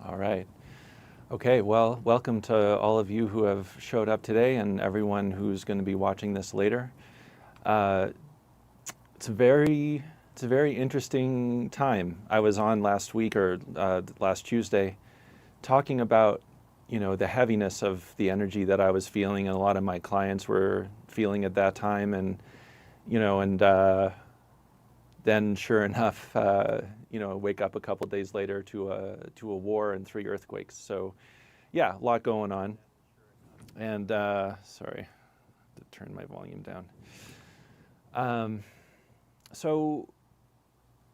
All right. Okay, well, welcome to all of you who have showed up today and everyone who's going to be watching this later. Uh, it's a very it's a very interesting time. I was on last week or last Tuesday talking about, the heaviness of the energy that I was feeling and a lot of my clients were feeling at that time, and then sure enough, wake up a couple days later to a war and 3 earthquakes. So yeah, a lot going on. And sorry, to turn my volume down. Um, so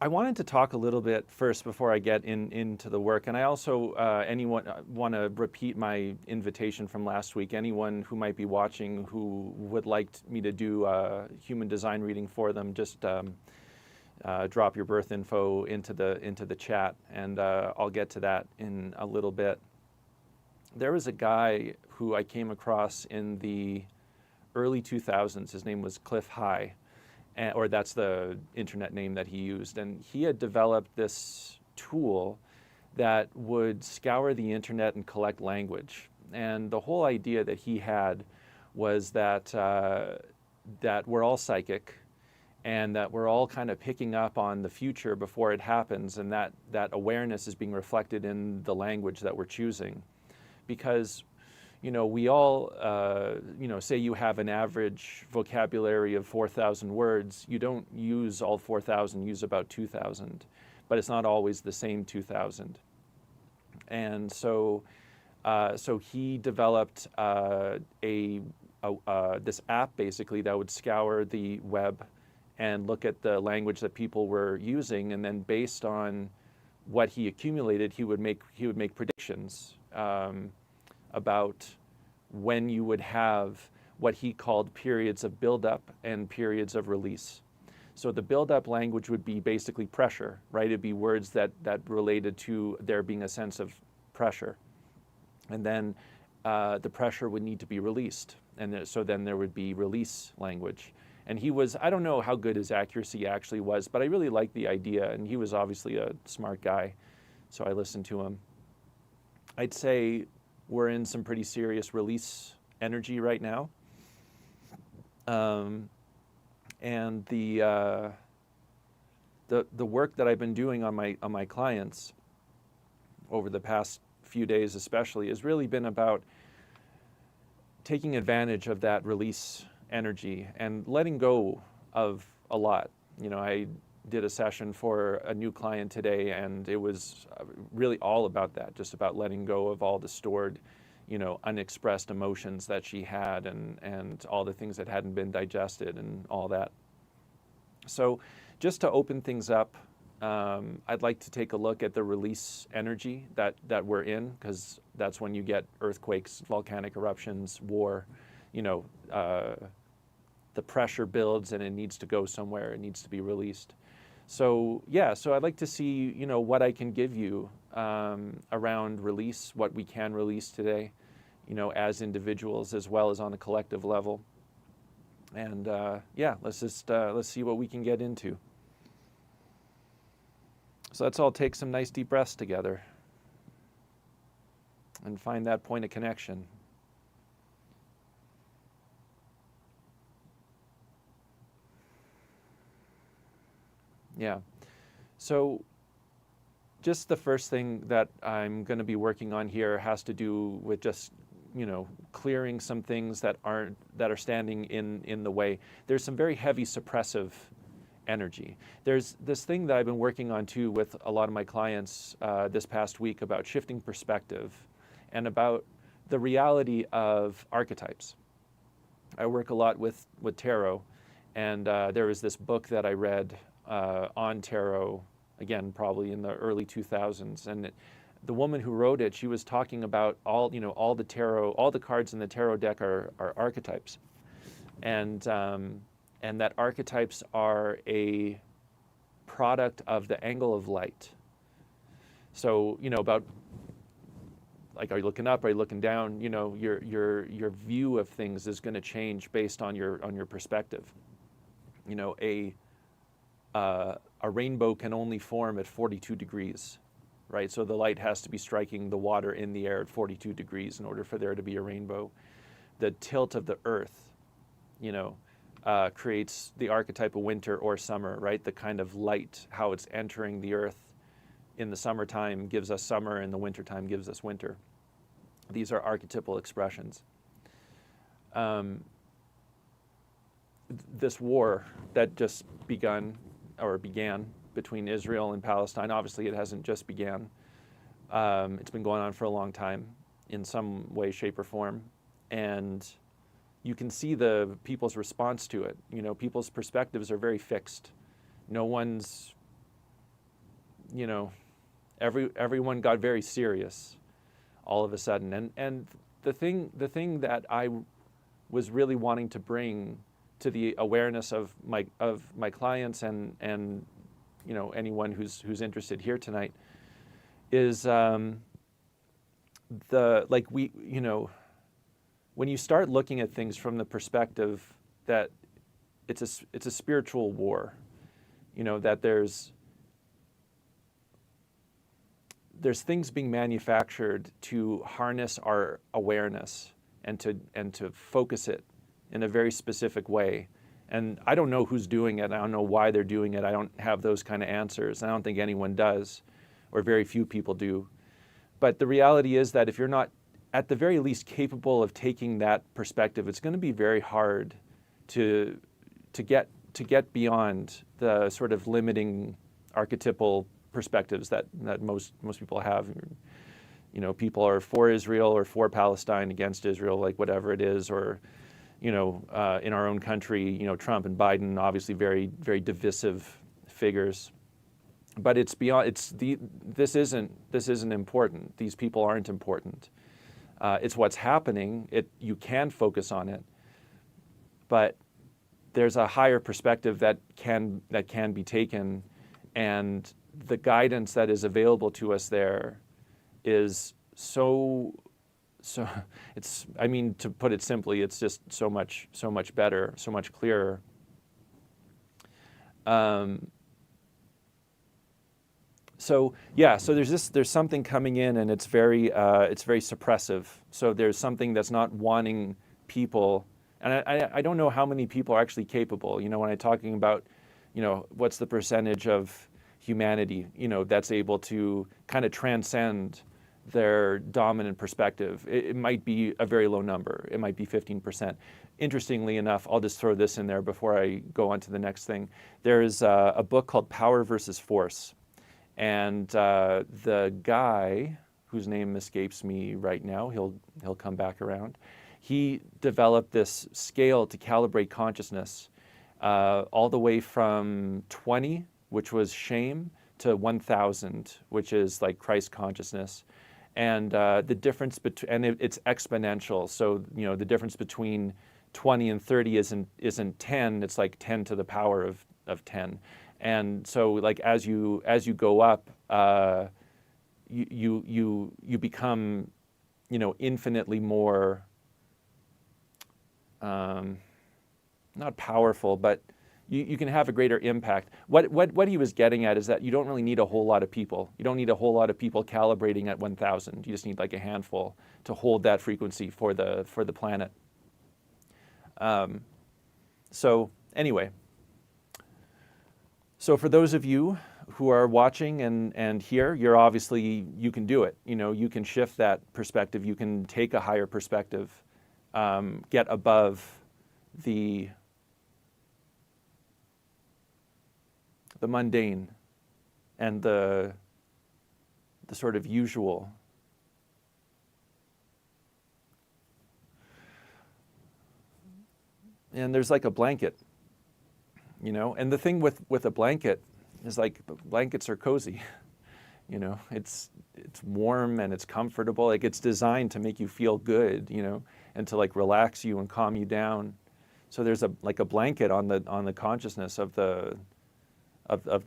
I wanted to talk a little bit first before I get into the work, and I also anyone want to repeat my invitation from last week. Anyone who might be watching who would like me to do a human design reading for them, just drop your birth info into the chat, and I'll get to that in a little bit. There was a guy who I came across in the early 2000s. His name was Cliff High, or that's the internet name that he used. And he had developed this tool that would scour the internet and collect language. And the whole idea that he had was that we're all psychic, and that we're all kind of picking up on the future before it happens, and that awareness is being reflected in the language that we're choosing. Because we all, say you have an average vocabulary of 4,000 words, you don't use all 4,000, use about 2,000, but it's not always the same 2,000. And so he developed this app basically that would scour the web and look at the language that people were using, and then based on what he accumulated, he would make predictions about when you would have what he called periods of buildup and periods of release. So the buildup language would be basically pressure, right? It'd be words that related to there being a sense of pressure. And then the pressure would need to be released. And so then there would be release language. And I don't know how good his accuracy actually was, but I really liked the idea. And he was obviously a smart guy, so I listened to him. I'd say we're in some pretty serious release energy right now. And the work that I've been doing on my clients over the past few days especially has really been about taking advantage of that release energy and letting go of a lot. I did a session for a new client today, and it was really all about that, just about letting go of all the stored, unexpressed emotions that she had, and all the things that hadn't been digested and all that. So just to open things up, I'd like to take a look at the release energy that we're in, because that's when you get earthquakes, volcanic eruptions, war, the pressure builds and it needs to go somewhere, it needs to be released. So I'd like to see, what I can give you around release, what we can release today, as individuals as well as on a collective level. And let's see what we can get into. So let's all take some nice deep breaths together and find that point of connection. Yeah. So just the first thing that I'm going to be working on here has to do with just, clearing some things that are standing in the way. There's some very heavy suppressive energy. There's this thing that I've been working on too with a lot of my clients this past week about shifting perspective and about the reality of archetypes. I work a lot with tarot, and there was this book that I read on tarot, again, probably in the early 2000s. And the woman who wrote it, she was talking about all the tarot, all the cards in the tarot deck are archetypes. And that archetypes are a product of the angle of light. So, about, like, are you looking up, are you looking down? Your view of things is going to change based on your perspective. A rainbow can only form at 42 degrees. right? So the light has to be striking the water in the air at 42 degrees in order for there to be a rainbow. The tilt of the earth, creates the archetype of winter or summer, right? The kind of light, how it's entering the earth in the summertime gives us summer, and the wintertime gives us winter. These are archetypal expressions. This war that just began between Israel and Palestine, obviously it hasn't just began. It's been going on for a long time in some way, shape, or form. And you can see the people's response to it. People's perspectives are very fixed. No one's, everyone got very serious all of a sudden. And the thing that I was really wanting to bring to the awareness of my clients and anyone who's interested here tonight is when you start looking at things from the perspective that it's a spiritual war, that there's things being manufactured to harness our awareness and to focus it in a very specific way. And I don't know who's doing it. I don't know why they're doing it. I don't have those kind of answers. I don't think anyone does, or very few people do. But the reality is that if you're not at the very least capable of taking that perspective, it's going to be very hard to get beyond the sort of limiting archetypal perspectives that most people have. People are for Israel or for Palestine, against Israel, like whatever it is, or in our own country, Trump and Biden, obviously very, very divisive figures. But it's beyond. This isn't important. These people aren't important. It's what's happening. You can focus on it, but there's a higher perspective that can be taken, and the guidance that is available to us there is so it's, to put it simply, it's just so much better, so much clearer. So there's something coming in, and it's very suppressive. So there's something that's not wanting people, and I don't know how many people are actually capable. When I'm talking about, what's the percentage of humanity, that's able to kind of transcend their dominant perspective. It might be a very low number. It might be 15%. Interestingly enough, I'll just throw this in there before I go on to the next thing. There is a book called Power versus Force. And the guy, whose name escapes me right now, he'll come back around, he developed this scale to calibrate consciousness all the way from 20, which was shame, to 1,000, which is like Christ consciousness. And the difference between, and it's exponential. So, the difference between 20 and 30 isn't 10, it's like 10 to the power of 10. And so, like, as you go up, you become, infinitely more, not powerful, but you can have a greater impact. What he was getting at is that you don't really need a whole lot of people. You don't need a whole lot of people calibrating at 1,000. You just need like a handful to hold that frequency for the planet. So anyway. So for those of you who are watching and here, you can do it. You can shift that perspective. You can take a higher perspective, get above the mundane and the sort of usual. And there's like a blanket. And the thing with a blanket is, like, blankets are cozy. It's warm and it's comfortable. Like, it's designed to make you feel good, and to like relax you and calm you down. So there's a blanket on the consciousness of the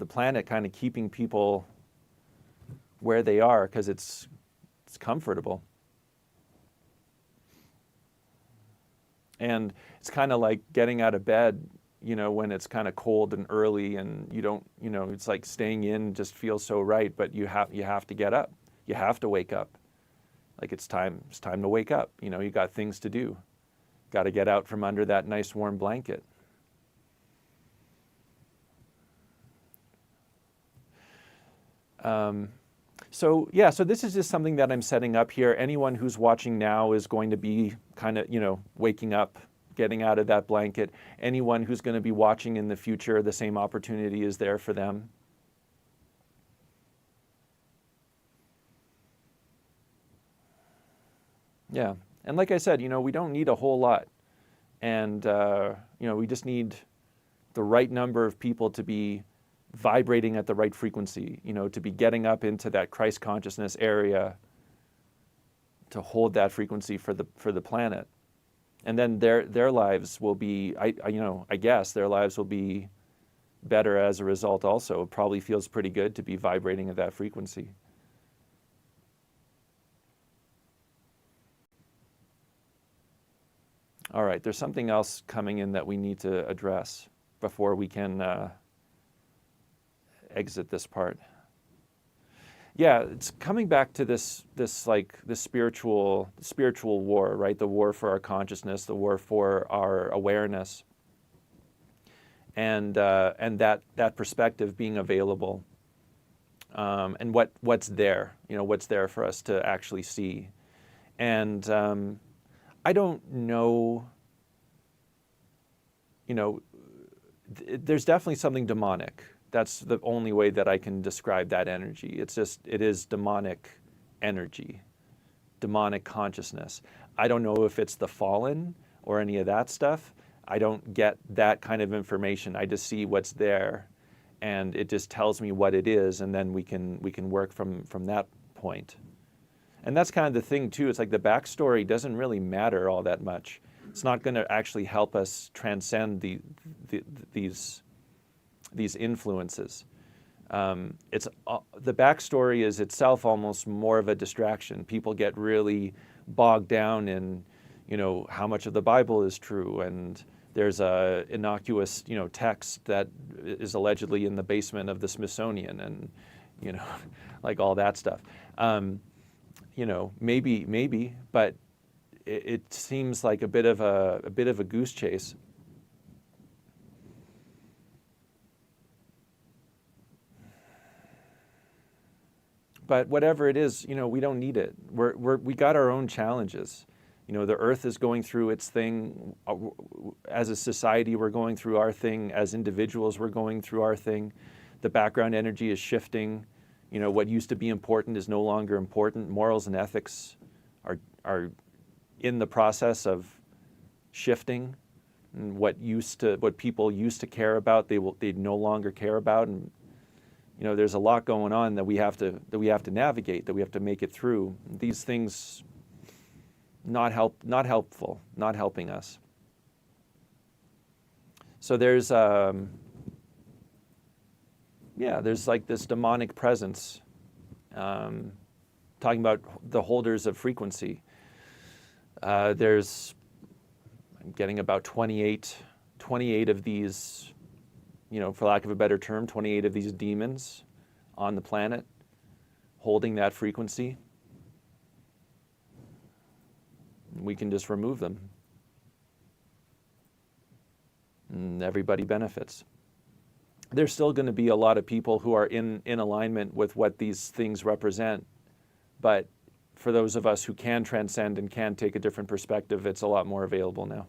planet, kind of keeping people where they are because it's comfortable. And it's kind of like getting out of bed when it's kind of cold and early and you don't, it's like staying in just feels so right, but you have to get up. You have to wake up. Like it's time to wake up. You got things to do. Got to get out from under that nice warm blanket. So this is just something that I'm setting up here. Anyone who's watching now is going to be kind of, waking up, getting out of that blanket. Anyone who's going to be watching in the future, the same opportunity is there for them. Yeah. And like I said, we don't need a whole lot. And, we just need the right number of people to be vibrating at the right frequency, to be getting up into that Christ consciousness area, to hold that frequency for the planet. And then their lives will be, I guess their lives will be better as a result also. It probably feels pretty good to be vibrating at that frequency. All right, there's something else coming in that we need to address before we can exit this part. Yeah, it's coming back to this spiritual war, right? The war for our consciousness, the war for our awareness, and that perspective being available, and what's there, what's there for us to actually see, and I don't know, there's definitely something demonic. That's the only way that I can describe that energy. It is demonic energy, demonic consciousness. I don't know if it's the fallen or any of that stuff. I don't get that kind of information. I just see what's there, and it just tells me what it is, and then we can work from that point. And that's kind of the thing too. It's like the backstory doesn't really matter all that much. It's not going to actually help us transcend these influences. The backstory is itself almost more of a distraction. People get really bogged down in, how much of the Bible is true, and there's a innocuous, text that is allegedly in the basement of the Smithsonian, and like all that stuff. Maybe, but it seems like a bit of a goose chase. But whatever it is, we don't need it. We got our own challenges. The Earth is going through its thing. As a society, we're going through our thing. As individuals, we're going through our thing. The background energy is shifting. What used to be important is no longer important. Morals and ethics are in the process of shifting. And what people used to care about, they no longer care about. And there's a lot going on that we have to navigate, that we have to make it through. These things not helpful, not helping us. So there's like this demonic presence, talking about the holders of frequency. I'm getting about 28 of these, for lack of a better term, 28 of these demons on the planet holding that frequency. We can just remove them. And everybody benefits. There's still going to be a lot of people who are in alignment with what these things represent. But for those of us who can transcend and can take a different perspective, it's a lot more available now.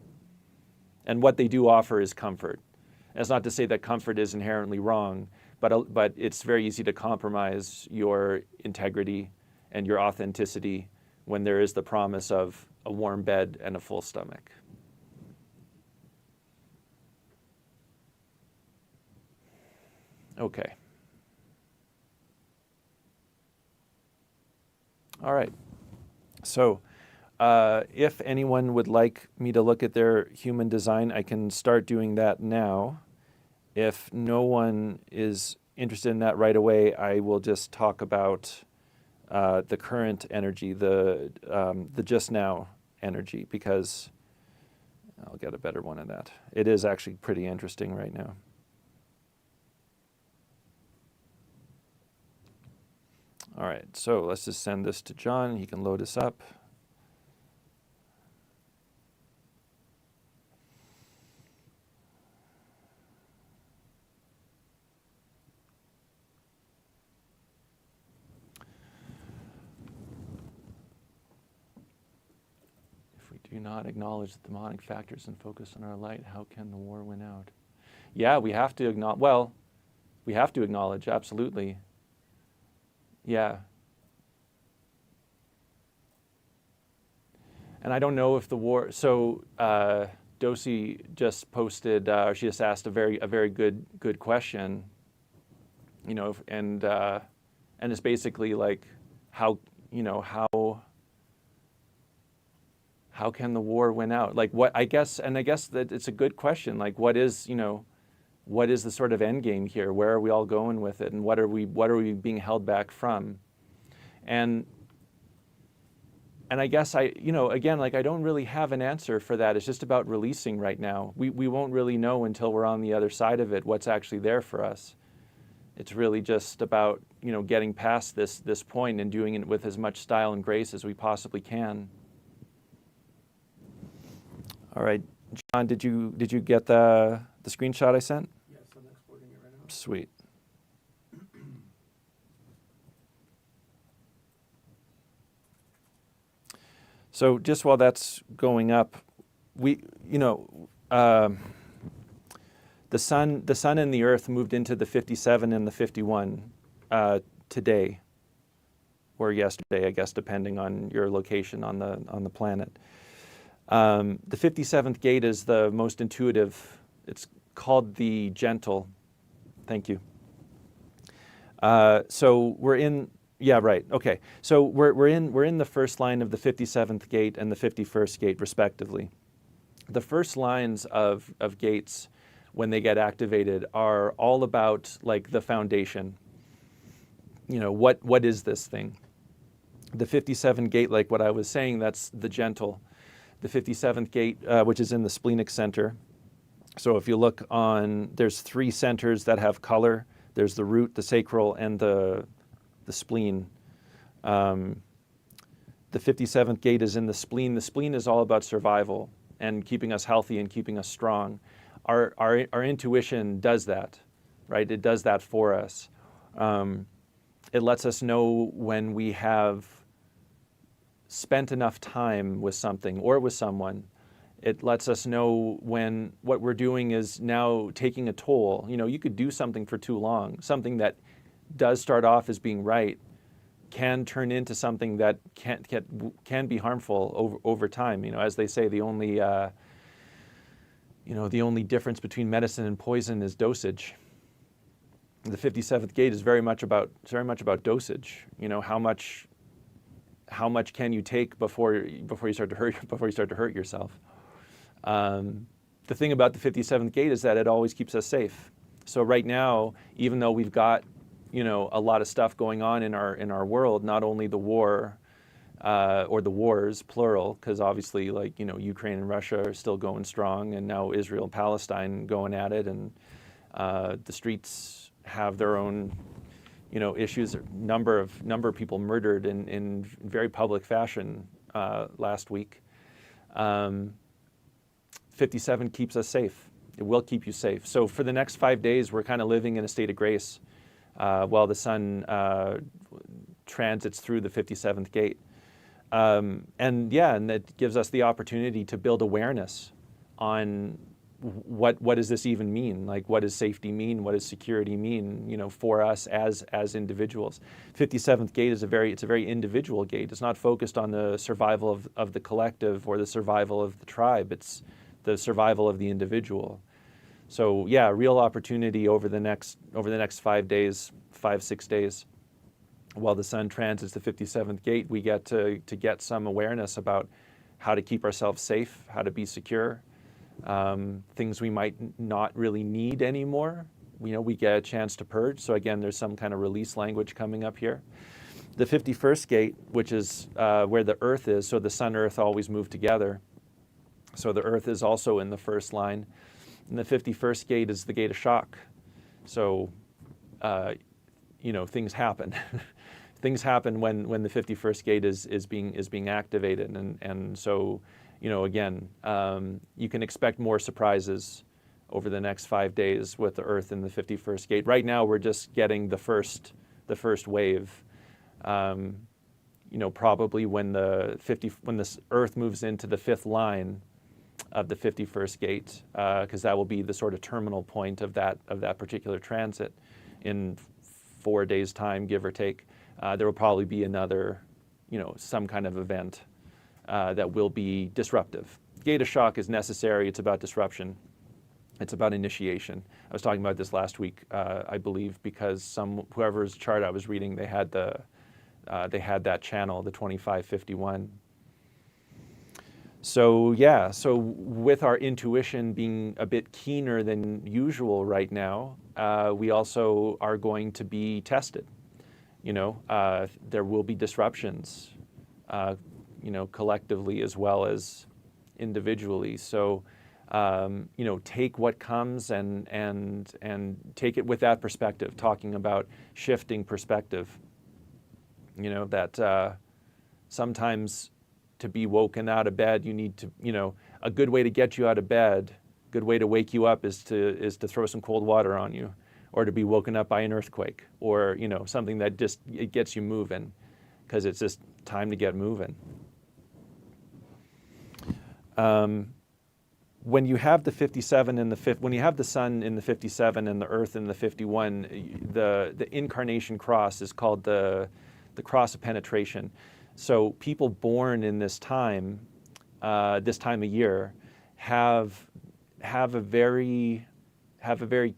And what they do offer is comfort. That's not to say that comfort is inherently wrong, but it's very easy to compromise your integrity and your authenticity when there is the promise of a warm bed and a full stomach. Okay. All right. So if anyone would like me to look at their human design, I can start doing that now. If no one is interested in that right away, I will just talk about the current energy, the just now energy, because I'll get a better one of that. It is actually pretty interesting right now. All right, so let's just send this to John. He can load us up. Do not acknowledge the demonic factors and focus on our light. How can the war win out? Yeah, we have to acknowledge. Well, we have to acknowledge, absolutely. Yeah. And I don't know if the war. So Dosi just posted. She just asked a very good question. You know, and it's basically like how can the war win out? Like what, I guess that it's a good question. Like what is the sort of end game here? Where are we all going with it? And what are we being held back from? And I guess again, like I don't really have an answer for that. It's just about releasing right now. We won't really know until we're on the other side of it what's actually there for us. It's really just about, getting past this point and doing it with as much style and grace as we possibly can. All right, John, did you get the screenshot I sent? Yes, I'm exporting it right now. Sweet. So just while that's going up, the sun and the earth moved into the 57 and the 51 today or yesterday, I guess, depending on your location on the planet. The 57th gate is the most intuitive. It's called the gentle. Thank you. So we're in. Yeah, right. Okay. So we're in the first line of the 57th gate and the 51st gate, respectively. The first lines of gates, when they get activated, are all about like the foundation. What is this thing? The 57th gate, like what I was saying, that's the gentle. The 57th gate, which is in the splenic center. So if you look there's three centers that have color. There's the root, the sacral, and the spleen. The 57th gate is in the spleen. The spleen is all about survival and keeping us healthy and keeping us strong. Our intuition does that, right? It does that for us. It lets us know when we have spent enough time with something or with someone. It lets us know when what we're doing is now taking a toll. You could do something for too long. Something that does start off as being right can turn into something that can be harmful over time. As they say, the only difference between medicine and poison is dosage. The 57th gate is very much about dosage. How much can you take before you start to hurt yourself? The thing about the 57th gate is that it always keeps us safe. So right now, even though we've got a lot of stuff going on in our world, not only the war or the wars, plural, because obviously Ukraine and Russia are still going strong, and now Israel and Palestine going at it, and the streets have their own issues. Number of people murdered in very public fashion last week. 57 keeps us safe. It will keep you safe. So for the next 5 days, we're kind of living in a state of grace while the sun transits through the 57th gate. And it gives us the opportunity to build awareness on what does this even mean? Like, what does safety mean? What does security mean? For us as individuals. 57th gate is a very individual gate. It's not focused on the survival of the collective or the survival of the tribe. It's the survival of the individual. So yeah, real opportunity over the next 5 days, 6 days, while the sun transits the 57th gate, we get to get some awareness about how to keep ourselves safe, how to be secure. Things we might not really need anymore. We get a chance to purge. So again, there's some kind of release language coming up here. The 51st gate, which is where the earth is, so the sun, earth always move together. So the Earth is also in the first line. And the 51st gate is the gate of shock. So, things happen. Things happen when the 51st gate is being activated. And so, again, you can expect more surprises over the next 5 days with the Earth in the 51st gate. Right now, we're just getting the first wave. Probably when this Earth moves into the 5th line of the 51st gate, because that will be the sort of terminal point of that particular transit in 4 days' time, give or take. There will probably be another, some kind of event that will be disruptive. Gate of shock is necessary. It's about disruption. It's about initiation. I was talking about this last week, I believe, because whoever's chart I was reading, they had that channel, the 2551. So with our intuition being a bit keener than usual right now, we also are going to be tested. There will be disruptions, collectively as well as individually. So, take what comes and take it with that perspective, talking about shifting perspective. That sometimes to be woken out of bed, you need to, a good way to get you out of bed, good way to wake you up is to throw some cold water on you, or to be woken up by an earthquake, or, something that just, it gets you moving, because it's just time to get moving. When you have the 57 and when you have the sun in the 57 and the Earth in the 51, the incarnation cross is called the cross of penetration. So people born in this time of year, have a very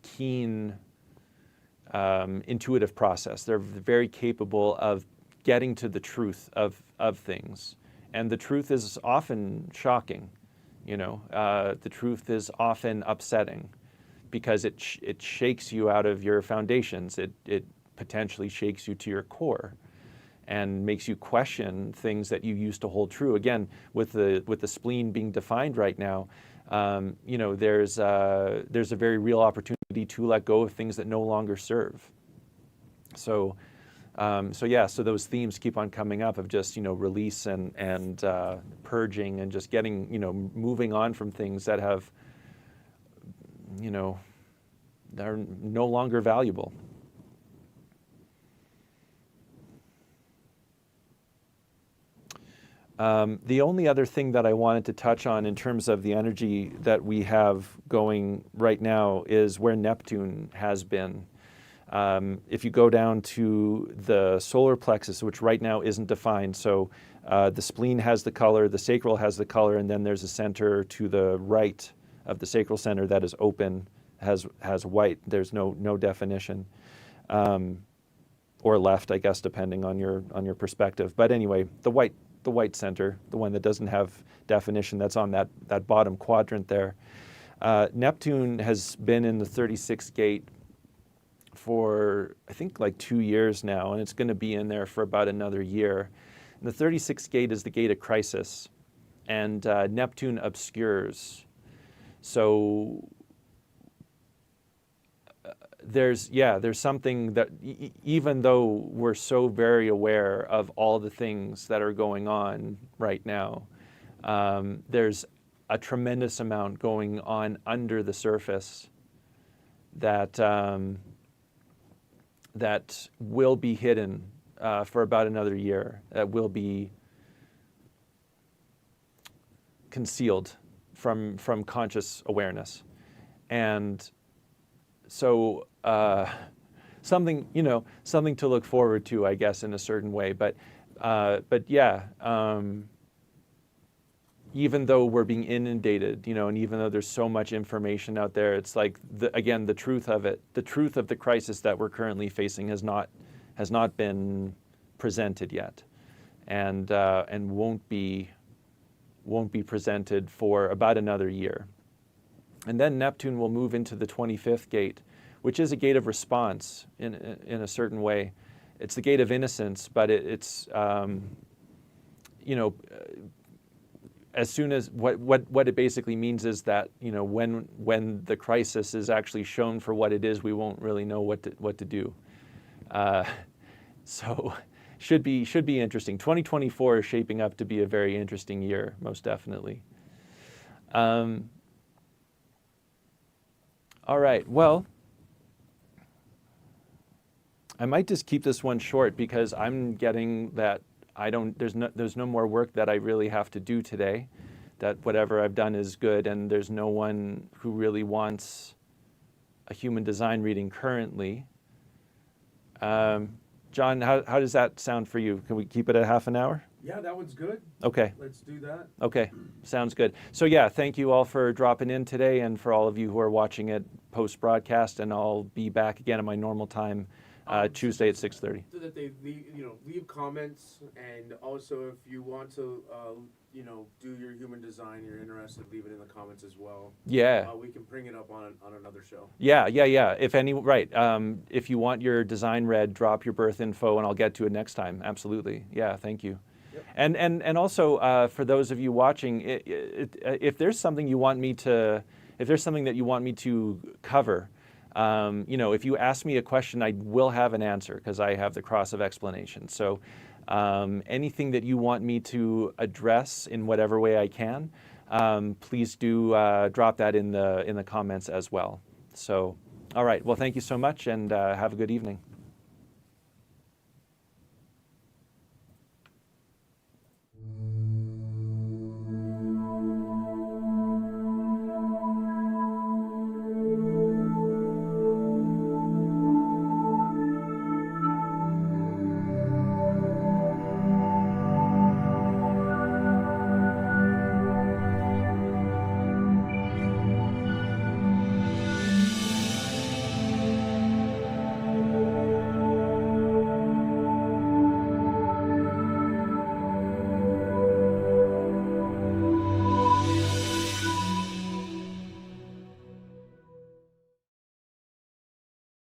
keen intuitive process. They're very capable of getting to the truth of things, and the truth is often shocking. The truth is often upsetting, because it shakes you out of your foundations. It potentially shakes you to your core, and makes you question things that you used to hold true. Again, with the spleen being defined right now, there's a very real opportunity to let go of things that no longer serve. So those themes keep on coming up of just, release and purging, and just getting, moving on from things that have, that are no longer valuable. The only other thing that I wanted to touch on in terms of the energy that we have going right now is where Neptune has been. If you go down to the solar plexus, which right now isn't defined, so the spleen has the color, the sacral has the color, and then there's a center to the right of the sacral center that is open, has white. There's no definition, or left, I guess, depending on your perspective. But anyway, the white center, the one that doesn't have definition, that's on that bottom quadrant there. Neptune has been in the 36th gate for, I think, like 2 years now, and it's going to be in there for about another year. And the 36th gate is the gate of crisis, and Neptune obscures. So there's something that, even though we're so very aware of all the things that are going on right now, there's a tremendous amount going on under the surface that that will be hidden for about another year, that will be concealed from conscious awareness. And so something to look forward to, I guess, in a certain way. But even though we're being inundated, and even though there's so much information out there, it's like, the truth of it, the truth of the crisis that we're currently facing has not been presented yet, and won't be presented for about another year. And then Neptune will move into the 25th gate, which is a gate of response in a certain way. It's the gate of innocence, but it's as soon as what it basically means is that, you know, when the crisis is actually shown for what it is, we won't really know what to do. So should be interesting. 2024 is shaping up to be a very interesting year, most definitely. All right. Well, I might just keep this one short because I'm getting that there's no more work that I really have to do today, that whatever I've done is good, and there's no one who really wants a human design reading currently. John, how does that sound for you? Can we keep it at half an hour? Yeah, that one's good. Okay. Let's do that. Okay, sounds good. So yeah, thank you all for dropping in today, and for all of you who are watching it post-broadcast, and I'll be back again at my normal time, Tuesday at 6:30. So that they leave comments, and also if you want to do your human design, you're interested, leave it in the comments as well. Yeah. We can bring it up on another show. Yeah. If you want your design read, drop your birth info, and I'll get to it next time. Absolutely. Yeah. Thank you. Yep. And also for those of you watching, if there's something you want me to, if there's something that you want me to cover, if you ask me a question, I will have an answer because I have the cross of explanation. So anything that you want me to address in whatever way I can, please do drop that in the comments as well. So, all right. Well, thank you so much, and have a good evening.